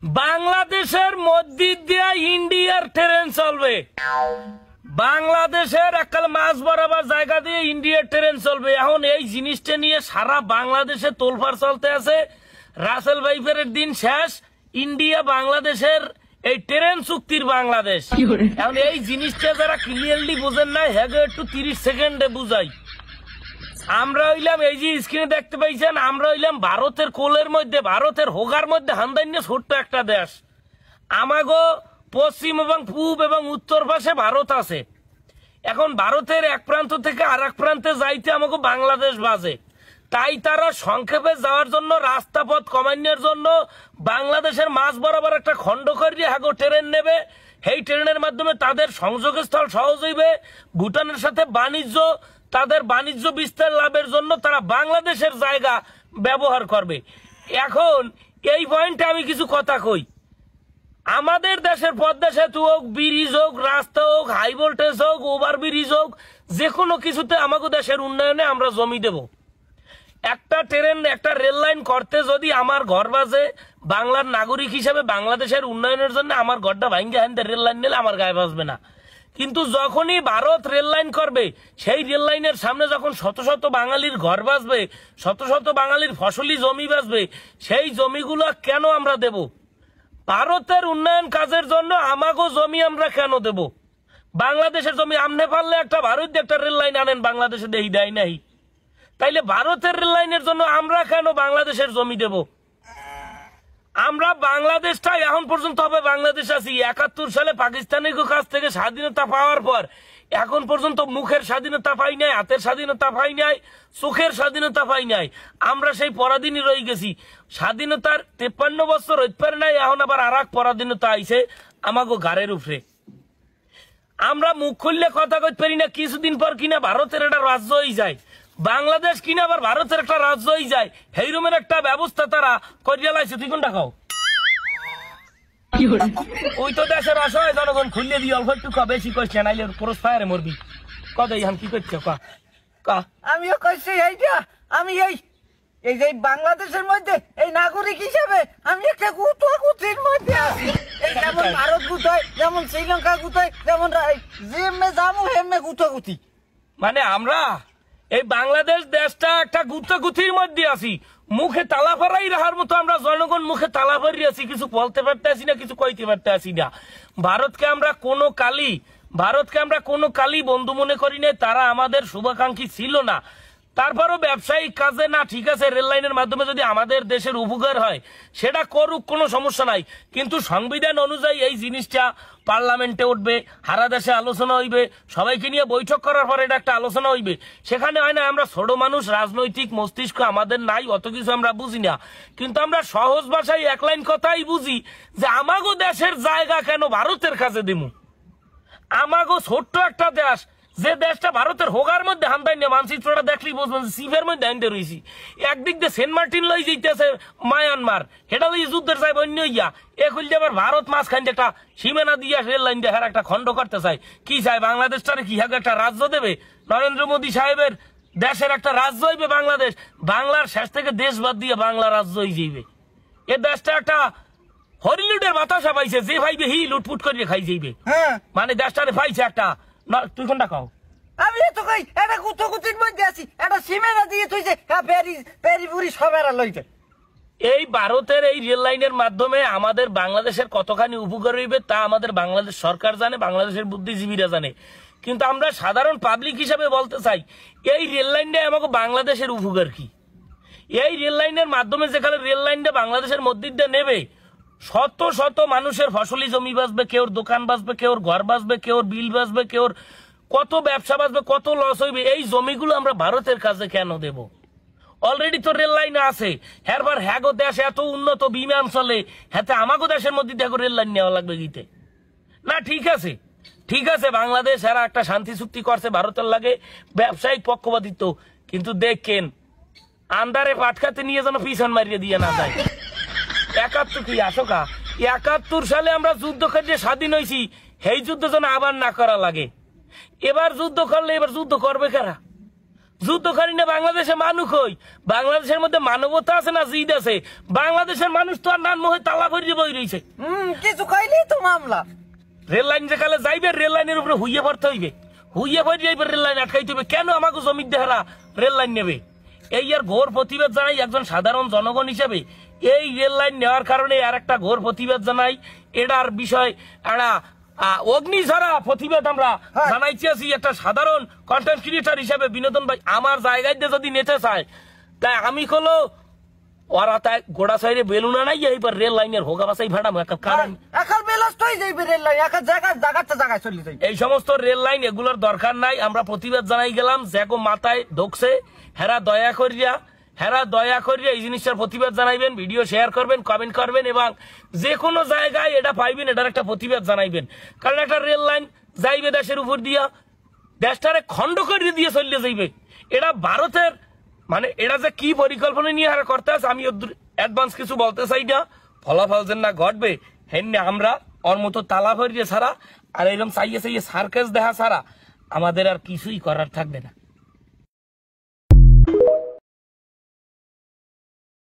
বাংলাদেশের মধ্যে দিয়ে ইন্ডিয়ার ট্রেন চলবে। বাংলাদেশের একাল মাছ বরাবর জায়গা দিয়ে ইন্ডিয়ার ট্রেন চলবে। এখন এই জিনিসটা নিয়ে সারা বাংলাদেশে তোলফাড় চলতে আছে। রাসেল ভাইফের দিন শেষ, ইন্ডিয়া বাংলাদেশের এই ট্রেন চুক্তির বাংলাদেশ। এখন এই জিনিসটা যারা ক্লিয়ারলি বুঝেন না, হ্যাঁ একটু 30 সেকেন্ডে বুঝাই। আমরা হইলাম, এই যে স্ক্রিনে দেখতে পাইছেন, আমরা হইলাম ভারতের কোলের মধ্যে, ভারতের হোগার মধ্যে হান্দাইন্য ছোট্ট একটা দেশ। আমাগো পশ্চিম এবং পূব এবং উত্তর পাশে ভারত আছে। এখন ভারতের এক প্রান্ত থেকে আর এক প্রান্তে যাইতে আমাকে বাংলাদেশ বাজে। তাই তারা সংক্ষেপে যাওয়ার জন্য, রাস্তা পথ কমানোর জন্য বাংলাদেশের মাঝ বরাবর একটা খণ্ড করিয়ে হাগো ট্রেন নেবে। সেই ট্রেনের মাধ্যমে তাদের সংযোগস্থল সহজ হইবে। ভুটানের সাথে বাণিজ্য, তাদের বাণিজ্য বিস্তার লাভের জন্য তারা বাংলাদেশের জায়গা ব্যবহার করবে। এখন এই পয়েন্টে আমি কিছু কথা কই। আমাদের দেশের পদ্মা সেতু হোক, ব্রিজ হোক, রাস্তা হোক, হাই ভোল্টেজ হোক, ওভার ব্রিজ হোক, যে কোনো কিছুতে আমাকে দেশের উন্নয়নে আমরা জমি দেব। একটা ট্রেন, একটা রেল লাইন করতে যদি আমার ঘর বাজে, বাংলার নাগরিক হিসেবে বাংলাদেশের উন্নয়নের জন্য আমার ঘরটা ভাঙ্গে হানতে রেল লাইন নিলে আমার গায়ে বাজবে না। কিন্তু যখনই ভারত রেল লাইন করবে, সেই রেল লাইনের সামনে যখন শত শত বাঙালির ঘর বাঁচবে, শত শত বাঙালির ফসলি জমি বাঁচবে, সেই জমিগুলো কেন আমরা দেব? ভারতের উন্নয়ন কাজের জন্য আমাগো জমি আমরা কেন দেব? বাংলাদেশের জমি আমনে পারলে একটা ভারত একটা রেল লাইন আনেন, বাংলাদেশে দেই দেয় নাই। তাইলে ভারতের রেল লাইনের জন্য আমরা কেন বাংলাদেশের জমি দেব? আমরা বাংলাদেশটা এখন পর্যন্ত হবে বাংলাদেশ আছি। 71 সালে পাকিস্তানের কাছ থেকে স্বাধীনতা পাওয়ার পর এখন পর্যন্ত মুখের স্বাধীনতা পাই নাই, হাতের স্বাধীনতা পাই নাই, চোখের স্বাধীনতা পাই নাই। আমরা সেই পরাধীনই রয়ে গেছি। স্বাধীনতার 53 বছর হইতে পারে নাই, এখন আবার আর এক পরাধীনতা আইছে আমাগো ঘাড়ের উপরে। আমরা মুখ খুললে কথা কইতে পারি না, কিছুদিন পর কিনা ভারতের একটা রাজ্য হয়ে যায়। বাংলাদেশ কিনা আবার ভারতের একটা রাজ্য হয়ে যায়। হেইরমের একটা ব্যবস্থা তারা করিয়া লাইছে। তুই কোনটা খাও? ওই তো দেশের অসহায় জনগণ খুললে দিয়ে অল্প একটু বেশি কইছে, নাইলে ক্রস ফায়ারে মরবি। কদাই এখন কি করছে? আমিও কইছি এইটা। আমি এই যে বাংলাদেশের মধ্যে এই নাগরিক হিসেবে আমি একটা গুতির মধ্যে আছি। এই যেমন ভারত গুতায়, যেমন শ্রীলঙ্কা গুতায়, যেমন যেমনে যাবো হেমনে গুতি। মানে আমরা এই বাংলাদেশ দেশটা একটা গুতির মধ্যে আছি। মুখে তালা ফারাই রাখার মতো আমরা জনগণ মুখে তালা ফারি আছি। কিছু বলতে পারতে আসি না, কিছু কইতে পারতে আসি না। ভারতকে আমরা কোনো কালি বন্ধু মনে করি না। তারা আমাদের শুভাকাঙ্ক্ষী ছিল না। তারপরও ব্যবসায়িক কাজে না, ঠিক আছে, রেল লাইনের মাধ্যমে যদি আমাদের দেশের উপকার হয় সেটা করুক, কোনো সমস্যা নাই। কিন্তু সংবিধান অনুযায়ী এই জিনিসটা পার্লামেন্টে উঠবে, সারা দেশে আলোচনা হইবে, সবাইকে নিয়ে বৈঠক করার পর এটা একটা আলোচনা হইবে। সেখানে হয় না, আমরা ছোট মানুষ, রাজনৈতিক মস্তিষ্ক আমাদের নাই, অত কিছু আমরা বুঝি না। কিন্তু আমরা সহজ ভাষায় এক লাইন কথাই বুঝি যে আমাগো দেশের জায়গা কেন ভারতের কাছে দিমু? আমাগো ছোট্ট একটা দেশ, যে দেশটা ভারতের হোগার মধ্যে হান্দাই না, মানচিত্রটা দেখলেই বুঝবেন সিফের মধ্যে হানতে রয়েছি। একদিক দিয়ে সেন্ট মার্টিন লই যেতেছে মায়ানমার, সেটা লই যুদ্ধের চাই অন্য ইয়া। এ খুলতে আবার ভারত মাঝখান একটা সীমানা দিয়া রেল লাইন দেখার একটা খণ্ড করতে চাই। কি চাই? বাংলাদেশটারে কি একটা রাজ্য দেবে? নরেন্দ্র মোদী সাহেবের দেশের একটা রাজ্য হইবে বাংলাদেশ। বাংলার শেষ থেকে দেশ বাদ দিয়ে বাংলা রাজ্য হয়ে যাইবে। এ দেশটা একটা হরিলুটের বাতাসা পাইছে, যে ভাইবে হি লুটপুট করিয়ে খাই যাইবে। মানে দেশটারে পাইছে একটা। তুই কোনটা খাও? আমি তো কই এটা গুতির মধ্যে আছি। এটা সীমানা দিয়ে তুই যে পেরিপুরি সবেরা লইতে। এই ভারতের এই রেল লাইনের মাধ্যমে আমাদের বাংলাদেশের কতখানি উপকার হইবে তা আমাদের বাংলাদেশ সরকার জানে, বাংলাদেশের বুদ্ধিজীবীরা জানে। কিন্তু আমরা সাধারণ পাবলিক হিসাবে বলতে চাই, এই রেল লাইনটা আমাকে বাংলাদেশের উপকার কি? এই রেল লাইনের মাধ্যমে যেখানে রেল লাইনটা বাংলাদেশের মধ্যে দিয়ে নেবে, শত শত মানুষের ফসলি জমি বাঁচবে, কেউর দোকান বাঁচবে, কেউর ঘর বাঁচবে, কেউর বিল বাঁচবে, কেউর কত ব্যবসা বাঁচবে, কত লস হইবে। এই জমিগুলো আমরা ভারতের কাছে কেন দেব? অলরেডি তো রেল লাইন আছে। হ্যারবার হ্যাগো দেশ এত উন্নত, বিমান চলে, হ্যাঁ আমাগো দেশের মধ্যে দেখো রেল লাইন নেওয়া লাগবে গীতে না? ঠিক আছে, বাংলাদেশ এরা একটা শান্তি চুক্তি করছে ভারতের লাগে, ব্যবসায়িক পক্ষপাতিত্ব। কিন্তু দেখেন আন্দারে পাটকাতে নিয়ে যেন পিছন মারিয়ে দিয়ে না যায়। 71 সালে আমরা যুদ্ধ করে স্বাধীন হয়েছি, সেই যুদ্ধ যেন আবার না করা লাগে। এবার যুদ্ধ করলে এবার যুদ্ধ করবে কারা? যুদ্ধ করি না বাংলাদেশে মানুষ হই, বাংলাদেশের মধ্যে মানবতা আছে না জিদ আছে? বাংলাদেশের মানুষ তো আর নান্ম হয়ে তালা করে বই রয়েছে। কিছু কইলেই তো মামলা। রেল লাইন যেখানে যাইবে রেল লাইনের উপরে হুইয়ে পড়তে হইবে, হুইয়ে পড়ে যাইবে রেল লাইন আটকাইতে হবে। কেন আমাকে জমির দেহারা রেল লাইন নেবে? এই আর ঘোর প্রতিবাদ জানাই একজন সাধারণ জনগণ হিসেবে। এই রেল লাইন নেওয়ার কারণে আর একটা ঘোর প্রতিবাদ জানাই। এটার বিষয় একটা অগ্নিঝরা প্রতিবাদ আমরা জানাইছি আছি একটা সাধারণ কন্টেন্ট ক্রিয়েটর হিসেবে। বিনোদন ভাই আমার জায়গায় দিয়ে যদি নিতে চায় তাই আমি হলো ওরা তাই গোড়া সাইডে বেলুনা নাই, এইবার রেল লাইনের হোগা বাসাই ভাড়াম কারণ এই সমস্ত রেল লাইন এগুলোর দরকার নাই। আমরা প্রতিবাদ জানাই গেলাম, যেগো মাথায় ঢুকছে হেরা দয়া করিয়া এই জিনিসটার প্রতিবাদ জানাইবেন, ভিডিও শেয়ার করবেন, কমেন্ট করবেন এবং যে কোনো জায়গায় এটা পাইবেন এটার একটা প্রতিবাদ জানাইবেন। কারণ একটা রেল লাইন যাইবে দেশের উপর দিয়া, দেশটারে খণ্ড করে দিয়ে চলে যাইবে। এটা ভারতের মানে এটা যে কি পরিকল্পনা নিয়ে হারা করতে আছে আমি অ্যাডভান্স কিছু বলতে চাই না। ফলাফল যেন না ঘটবে হেন আমরা ওর মতো তালা ভরিয়ে ছাড়া আর এরকম চাইয়ে চাইয়ে সার্কাস দেখা ছাড়া আমাদের আর কিছুই করার থাকবে না।